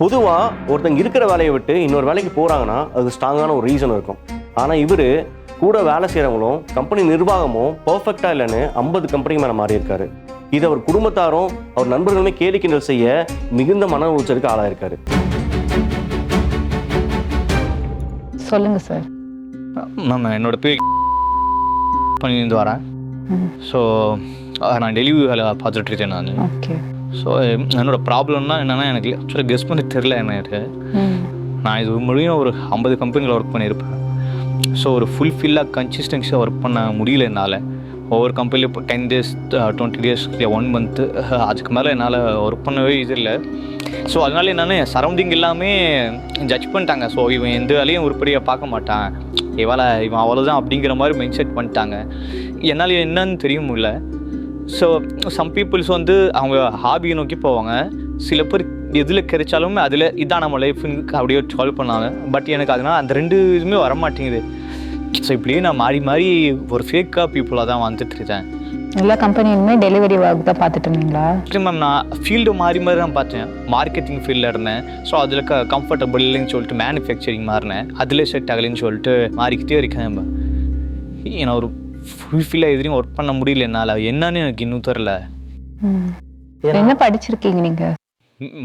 பொதுவாக ஒருத்தங்க இருக்கிற வேலையை விட்டு இன்னொரு வேலைக்கு போகிறாங்கன்னா அது ஸ்ட்ராங்கான ஒரு ரீசன் இருக்கும். ஆனால் இவர் கூட வேலை செய்கிறவங்களும் கம்பெனி நிர்வாகமும் பர்ஃபெக்டாக இல்லைன்னு 50 கம்பெனி மேலே மாறி இருக்காரு. இது அவர் குடும்பத்தாரும் அவர் நண்பர்களுமே கேலி கிண்டல் செய்ய மிகுந்த மன உளைச்சலுக்கு ஆளாயிருக்காரு. சொல்லுங்க சார். மேம் என்னோட பேர் பண்ணியிருந்து வரேன். ஸோ நான் டெலிவரி வேலை பார்த்துட்டு இருக்கேன் நான். ஓகே. ஸோ என்னோட ப்ராப்ளம்னா என்னென்னா எனக்கு ஆக்சுவலாக கெஸ் பண்ண தெரில எனக்கு. நான் இது முடியும் ஒரு 50 கம்பெனியில் ஒர்க் பண்ணியிருப்பேன். ஸோ ஒரு ஃபுல்ஃபில்லாக கன்சிஸ்டன்சியாக ஒர்க் பண்ண முடியல என்னால். ஒவ்வொரு கம்பெனியும் இப்போ 10 days 20 days 1 month அதுக்கு மேலே என்னால் ஒர்க் பண்ணவே இது இல்லை. ஸோ அதனால என்னென்னா என் சரௌண்டிங் எல்லாமே ஜட்ஜ் பண்ணிட்டாங்க. ஸோ இவன் எந்த வேலையும் உருப்படியாக பார்க்க மாட்டான், இவன் அவ்வளோதான் அப்படிங்கிற மாதிரி மைண்ட் செட் பண்ணிட்டாங்க. என்னால் என்னன்னு தெரியும் இல்லை. ஸோ சம் பீப்புள்ஸ் வந்து அவங்க ஹாபியை நோக்கி போவாங்க. சில பேர் எதில் கிடைச்சாலுமே அதில் இதான் நம்ம லைஃபுக்கு அப்படியே சால்வ் பண்ணாங்க. பட் எனக்கு அதனால் அந்த 2 இதுவுமே வரமாட்டேங்குது. ஸோ இப்படியே நான் மாறி மாறி ஒரு ஃபேக்காக பீப்புளாக தான் வந்துட்டு இருக்கேன். எல்லா கம்பெனியுமே டெலிவரி ஒர்க் தான் பார்த்துட்டு இருந்தீங்களா? மேம் நான் ஃபீல்டு மாறி தான் பார்த்தேன். மார்க்கெட்டிங் ஃபீல்டில் இருந்தேன். ஸோ அதில் கம்ஃபர்டபுள் இல்லைன்னு சொல்லிட்டு மேனுஃபேக்சரிங் மாறினேன். அதிலே செட் ஆகலைன்னு சொல்லிட்டு மாறிக்கிட்டே இருக்கேன். ஏன்னா ஒரு ஃபுல்ஃபில்லாக எதிரையும் ஒர்க் பண்ண முடியல என்னால். என்னன்னு எனக்கு இன்னும் தெரில. என்ன படிச்சிருக்கீங்க நீங்கள்?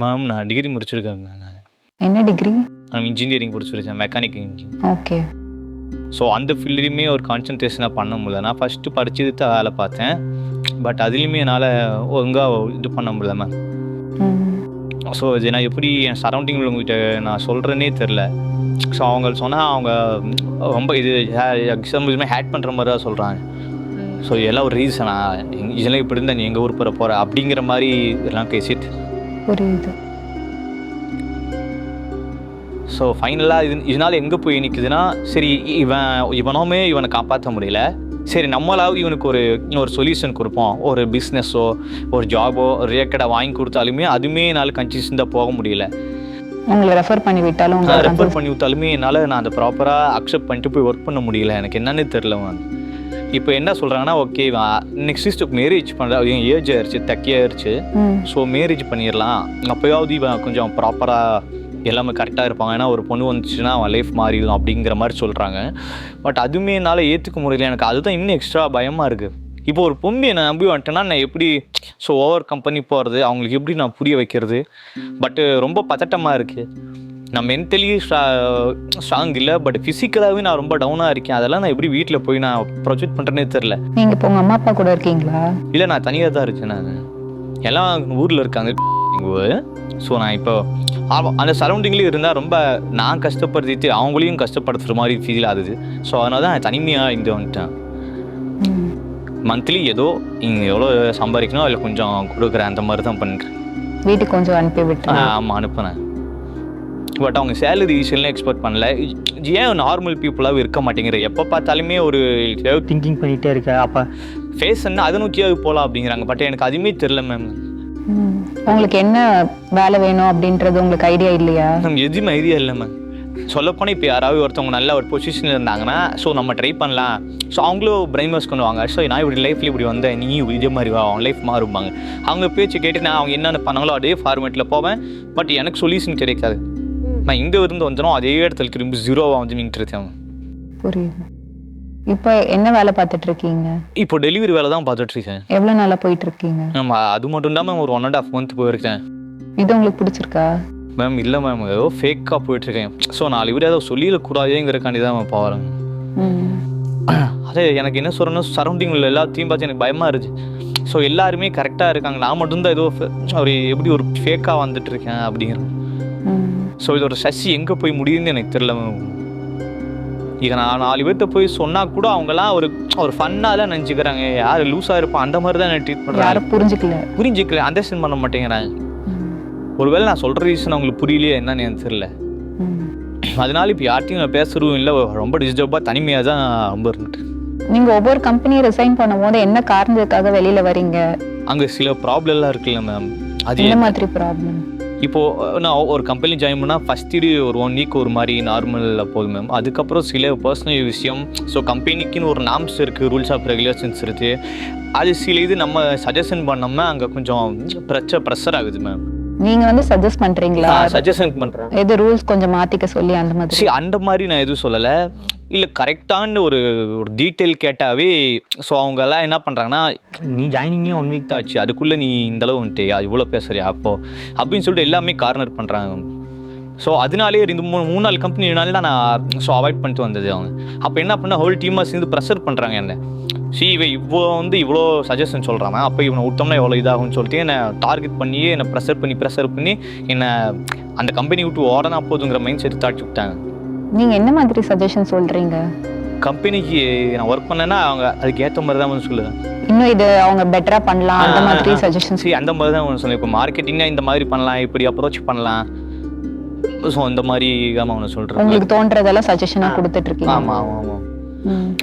மேம் நான் டிகிரி முடிச்சிருக்கேங்க. நான் என்ன டிகிரி? நான் இன்ஜினியரிங் முடிச்சிருக்கேன், மெக்கானிக் இன்ஜினியரிங். ஓகே. ஸோ அந்த ஃபீல்டுலேயுமே ஒரு கான்சன்ட்ரேஷனாக பண்ண முடியல. நான் ஃபஸ்ட்டு படித்தது தான் வேலை பார்த்தேன். பட் அதுலேயுமே என்னால் ஒழுங்காக இது பண்ண முடியல மேம். ஸோ இது நான் எப்படி என் சரௌண்டிங்கில் உங்கள்கிட்ட நான் சொல்கிறேன்னே தெரில. ஸோ அவங்க சொன்னால் அவங்க ரொம்ப இது எக்ஸாம்பிளுமே ஹேட் பண்ணுற மாதிரி தான் சொல்கிறாங்க. ஸோ இதெல்லாம் ஒரு ரீசனா, இதெல்லாம் இப்படி இருந்தால் நீ எங்கள் ஊர் போகிற அப்படிங்கிற மாதிரி இதெல்லாம் பேசிட்டு புரியுது. ஸோ ஃபைனலாக இதனால் எங்கே போய் நிற்குதுன்னா, சரி இவனை காப்பாற்ற முடியல, சரி நம்மளாவது இவனுக்கு ஒரு சொல்யூஷன் கொடுப்போம். ஒரு பிஸ்னஸோ ஒரு ஜாபோ ரிலேட்டடாக வாங்கி கொடுத்தாலுமே அதுவுமே என்னால் கன்சிஸ்டண்டாக போக முடியல. உங்களை ரெஃபர் பண்ணி விட்டாலுமே என்னால் நான் அதை ப்ராப்பராக அக்செப்ட் பண்ணிட்டு போய் ஒர்க் பண்ண முடியல. எனக்கு என்னன்னு தெரில. இப்போ என்ன சொல்கிறாங்கன்னா, ஓகே நெக்ஸ்ட் மேரேஜ் பண்ணுற ஏஜ் ஆயிடுச்சு, தக்கியாயிருச்சு. ஸோ மேரேஜ் பண்ணிடலாம், அப்போயாவது இவன் கொஞ்சம் ப்ராப்பராக எல்லாமே கரெக்டாக இருப்பாங்க. ஏன்னா ஒரு பொண்ணு வந்துச்சுன்னா அவன் லைஃப் மாறிடும் அப்படிங்கிற மாதிரி சொல்கிறாங்க. பட் அதுவுமே என்னால் ஏற்றுக்க முடியல. எனக்கு அதுதான் இன்னும் எக்ஸ்ட்ரா பயமாக இருக்குது. இப்போ ஒரு பொம்மையை நான் நம்பி வந்துட்டேன்னா நான் எப்படி ஓவர் கம்பெனி போகிறது, அவங்களுக்கு எப்படி நான் புரிய வைக்கிறது? பட்டு ரொம்ப பதட்டமாக இருக்குது. நான் மென்டலி ஸ்ட்ராங் இல்லை, பட் ஃபிசிக்கலாகவே நான் ரொம்ப டவுனாக இருக்கேன். அதெல்லாம் நான் எப்படி வீட்டில் போய் நான் ப்ரொஜெக்ட் பண்ணுறேன்னே தெரில. நீங்கள் இப்போ உங்கள் அம்மா அப்பா கூட இருக்கீங்களா? இல்லை, நான் தனியாக தான் இருக்கேன். நான் எல்லாம் ஊரில் இருக்காங்க. ஸோ நான் இப்போ அந்த சரௌண்டிங்லேயும் இருந்தால் ரொம்ப நான் கஷ்டப்படுத்திட்டு அவங்களையும் கஷ்டப்படுத்துகிற மாதிரி ஃபீல் ஆகுது. ஸோ அதனால தான் நான் தனிமையாக இங்கே வந்துட்டேன். மந்த்லி ஏதோ இங்கே எவ்வளோ சம்பாதிக்கணும் அதில் கொஞ்சம் கொடுக்குறேன், அந்த மாதிரி தான் பண்ணுறேன். வீட்டுக்கு கொஞ்சம் அனுப்பி விட்டு? ஆமாம், அனுப்புனேன். பட் அவங்க சேலரி ஈஸியெல்லாம் எக்ஸ்பெக்ட் பண்ணல. ஏன் நார்மல் பீப்புளாகவும் இருக்க மாட்டேங்கிற, எப்போ பார்த்தாலுமே ஒரு திங்கிங் பண்ணிகிட்டே இருக்க, அப்போ ஃபேஷன்னா அதை நோக்கியாக போகலாம் அப்படிங்கிறாங்க. பட் எனக்கு அதுவுமே தெரில மேம். உங்களுக்கு என்ன வேலை வேணும் அப்படின்றது உங்களுக்கு ஐடியா இல்லையா? நம்ம எதுவுமே ஐடியா இல்லை மேம். சொல்லப்போனால் இப்போ யாராவது ஒருத்தவங்க நல்ல ஒரு பொசிஷனில் இருந்தாங்கன்னா ஸோ நம்ம ட்ரை பண்ணலாம். ஸோ அவங்களும் பிரெயின் வாஷ் பண்ணுவாங்க. ஸோ நான் இப்படி லைஃப்பில் இப்படி வந்தேன், நீ இதே மாதிரி வா, அவங்க லைஃப் மாறும்பாங்க. அவங்க பேச்சு கேட்டு நான் அவங்க என்னென்ன பண்ணாங்களோ அதே ஃபார்மேட்டில் போவேன். பட் எனக்கு சொல்யூஷன் கிடைக்காது. நான் இங்கே இருந்து வந்துடும், அதே இடத்துல திரும்பி 0வா வந்து நின்றுட்டு இருக்கேன். புரியுது. இப்போ என்ன வேலை பார்த்துட்டு இருக்கீங்க? இப்போ டெலிவரி வேலை தான் பார்த்துட்டு இருக்கேன். எவ்வளோ நாளாக போயிட்டு இருக்கீங்க? அது மட்டும் இல்லாமல் ஒரு 1.5 month போயிருக்கேன். இது உங்களுக்கு பிடிச்சிருக்கா? மேம் இல்லை மேம், ஏதோ ஃபேக்காக போயிட்டுருக்கேன். ஸோ நாலு பேர் ஏதோ சொல்லிடக்கூடாதுங்கிறக்காண்டி தான் மேம் போகிறேன். அதே எனக்கு என்ன சொல்கிறேன்னா, சரௌண்டிங்கில் எல்லாத்தையும் பார்த்து எனக்கு பயமாக இருந்துச்சு. ஸோ எல்லாருமே கரெக்டாக இருக்காங்க, நான் மட்டும்தான் ஏதோ எப்படி ஒரு ஃபேக்காக வந்துட்டு இருக்கேன் அப்படிங்கிற. ஸோ இது ஒரு சசி எங்கே போய் முடியுதுன்னு எனக்கு தெரியல மேம். இதை நான் 4 பேர்கிட்ட போய் சொன்னால் கூட அவங்களாம் ஒரு ஃபன்னாக தான் நினச்சிக்கிறாங்க. யார் லூஸாக இருப்பான் அந்த மாதிரி தான் ட்ரீட் பண்ணுறாங்க. யாரும் புரிஞ்சிக்கல, அண்டர்ஸ்டாண்ட் பண்ண மாட்டேங்கிறாங்க. ஒருவேளை நான் சொல்கிற ரீசன் அவங்களுக்கு புரியலையே என்னன்னு எனக்கு தெரியல. அதனால இப்போ யார்ட்டையும் நான் பேசுறதும் இல்லை, ரொம்ப டிஸ்டர்பாக தனிமையாக தான் ரொம்ப இருந்துட்டு. நீங்கள் ஒவ்வொரு கம்பெனியை ரிசைன் பண்ணும்போது என்ன காரணத்துக்காக வெளியில் வரீங்க? அங்கே சில ப்ராப்ளம்லாம் இருக்குல்ல மேம். அது என்ன மாதிரி ப்ராப்ளம்? இப்போது நான் ஒரு கம்பெனி ஜாயின் பண்ணால் ஃபஸ்ட் இயர் ஒரு 1 week ஒரு மாதிரி நார்மலில் போதும் மேம். அதுக்கப்புறம் சில பர்சனல் விஷயம், ஸோ கம்பெனிக்குன்னு ஒரு நார்ம்ஸ் இருக்குது, ரூல்ஸ் ஆஃப் ரெகுலேஷன்ஸ் இருக்குது. அது சில இது நம்ம சஜஷன் பண்ணோம்னா அங்கே கொஞ்சம் ப்ரெஷர் ஆகுது மேம். நீங்க வந்து சஜஸ்ட் பண்றீங்களா? சஜஷன் பண்ணுறேன். எது ரூல்ஸ் கொஞ்சம் மாத்திக்க சொல்லி அந்த மாதிரி? சரி, அந்த மாதிரி நான் எதுவும் சொல்லலை. இல்லை, கரெக்டான ஒரு டீட்டெயில் கேட்டாவே ஸோ அவங்க எல்லாம் என்ன பண்ணுறாங்கன்னா, நீ ஜாயினிங்கே 1 வீக் தான் ஆச்சு, அதுக்குள்ளே நீ இந்தளவு வந்துட்டியா, இவ்வளோ பேசுறியா அப்போ அப்படின்னு சொல்லிட்டு எல்லாமே கார்னர் பண்ணுறாங்க. ஸோ அதனாலே 3-4 கம்பெனினால தான் நான் அவாய்ட் பண்ணிட்டு வந்தது. அவங்க அப்போ என்ன பண்ண, ஹோல் டீமாக சேர்ந்து ப்ரெஷர் பண்ணுறாங்க என்ன. இவன் இவ்வளோ சஜஷன் சொல்கிறாங்க, அப்போ இவனை விட்டோம்னா எவ்வளோ இதாகும்னு சொல்லிட்டு என்னை டார்கெட் பண்ணியே என்னை ப்ரெஷர் பண்ணி என்னை அந்த கம்பெனி விட்டு ஓடனா போதுங்கிற மைண்ட் செட் தாட்டி விட்டாங்க. நீங்க என்ன மாதிரி சஜஷன் சொல்றீங்க? கம்பெனிக்கு நான் ஒர்க் பண்ணேன்னா அவங்க அதுக்கு ஏற்ற மாதிரி தான் சொல்லுவேன். இன்னும் இது அவங்க பெட்டரா பண்ணலாம் அந்த மாதிரி சஜஷன்ஸ். அந்த மாதிரி தான் சொல்லுவேன். இப்போ மார்க்கெட்டிங்னா இந்த மாதிரி பண்ணலாம், இப்படி அப்ரோச் பண்ணலாம். ஸோ இந்த மாதிரி அவனை சொல்கிறேன். உங்களுக்கு தோன்றதெல்லாம் சஜஷனா கொடுத்துட்டு இருக்கீங்க? ஆமாம்.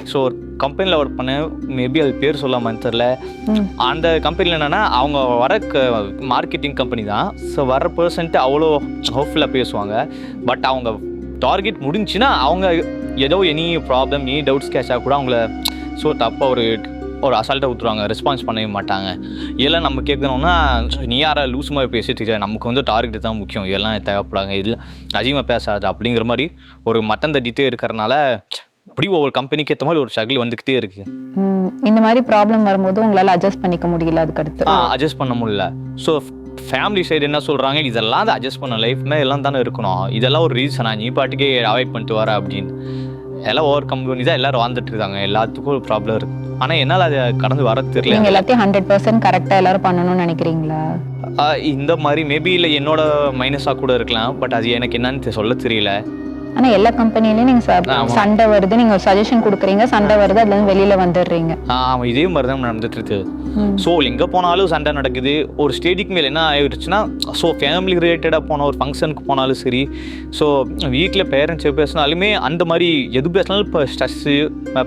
ஸோ ஒரு கம்பெனியில் ஒர்க் பண்ணேன், மேபி அது பேர் சொல்லாமல் தெரில. அந்த கம்பெனியில் என்னென்னா அவங்க வர மார்க்கெட்டிங் கம்பெனி தான். ஸோ வர பர்சன்ட்டு அவ்வளோ ஹோப்ஃபுல்லாக பேசுவாங்க. பட் அவங்க டார்கெட் முடிஞ்சுன்னா அவங்க ஏதோ எனி ப்ராப்ளம் எனி டவுட்ஸ் கேஷாக கூட அவங்கள ஸோ தப்பாக ஒரு அசால்ட்டாக ஊற்றுவாங்க, ரெஸ்பான்ஸ் பண்ணவே மாட்டாங்க. இதெல்லாம் நம்ம கேட்கணும்னா நீ யாரா லூஸ் மாதிரி பேசிட்டு இருக்க, நமக்கு வந்து டார்கெட் தான் முக்கியம், இதெல்லாம் தேவைப்படாங்க, இதில் அதிகமாக பேசாது அப்படிங்கிற மாதிரி ஒரு மட்டம் தட்டிகிட்டே இருக்கிறனால அப்படி ஒவ்வொரு கம்பெனிக்கு ஏற்ற மாதிரி ஒரு ஸ்ட்ரகிள் வந்துக்கிட்டே இருக்கு. இந்த மாதிரி ப்ராப்ளம் வரும்போது உங்களால் அட்ஜஸ்ட் பண்ணிக்க முடியல? அதுக்கடுத்து அட்ஜஸ்ட் பண்ண முடியல. ஸோ ஃபேமிலி சைடு என்ன சொல்கிறாங்க, இதெல்லாம் தான் அட்ஜஸ்ட் பண்ண, லைஃப்மே எல்லாம் தானே இருக்கணும், இதெல்லாம் ஒரு ரீசனா நீ பாட்டுக்கே அவாய்ட் பண்ணிட்டு வர அப்படின்னு. எல்லாம் ஓவர் கம்பெனி தான் எல்லாரும் வாழ்ந்துட்டு இருக்காங்க, எல்லாத்துக்கும் ஒரு ப்ராப்ளம் இருக்கு. ஆனால் என்னால் அதை கடந்து வர தெரியல. நீங்கள் எல்லாத்தையும் 100% கரெக்டாக எல்லாரும் பண்ணணும்னு நினைக்கிறீங்களா? இந்த மாதிரி மேபி இல்லை என்னோட மைனஸாக கூட இருக்கலாம். பட் அது எனக்கு என்னன்னு சொல்ல தெரியல. ஆனால் எல்லா கம்பெனிலையும் நீங்கள் சண்டை வருது, நீங்கள் சஜஷன் கொடுக்குறீங்க, சண்டை வருது, அதுலேருந்து வெளியில் வந்துடுறீங்க. இதே மாதிரி தான் நடந்துட்டு இருக்கு. ஸோ எங்கே போனாலும் சண்டை நடக்குது. ஒரு ஸ்டேஜுக்கு மேலே என்ன ஆயிடுச்சுன்னா, ஸோ ஃபேமிலி ரிலேட்டடாக போன ஒரு ஃபங்க்ஷனுக்கு போனாலும் சரி, ஸோ வீட்டில் பேரண்ட்ஸ் பேசினாலுமே அந்த மாதிரி எது பேசினாலும் இப்போ ஸ்ட்ரெஸ்ஸு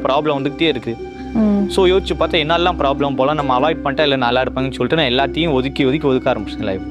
ப்ராப்ளம் வந்துக்கிட்டே இருக்குது. ஸோ யோசிச்சு பார்த்தா என்னெல்லாம் ப்ராப்ளம் போல நம்ம அவாய்ட் பண்ணிட்டா இல்லை நல்லா இருப்பாங்கன்னு சொல்லிட்டு நான் எல்லாத்தையும் ஒதுக்க ஆரம்பிச்சேன் லைஃப்.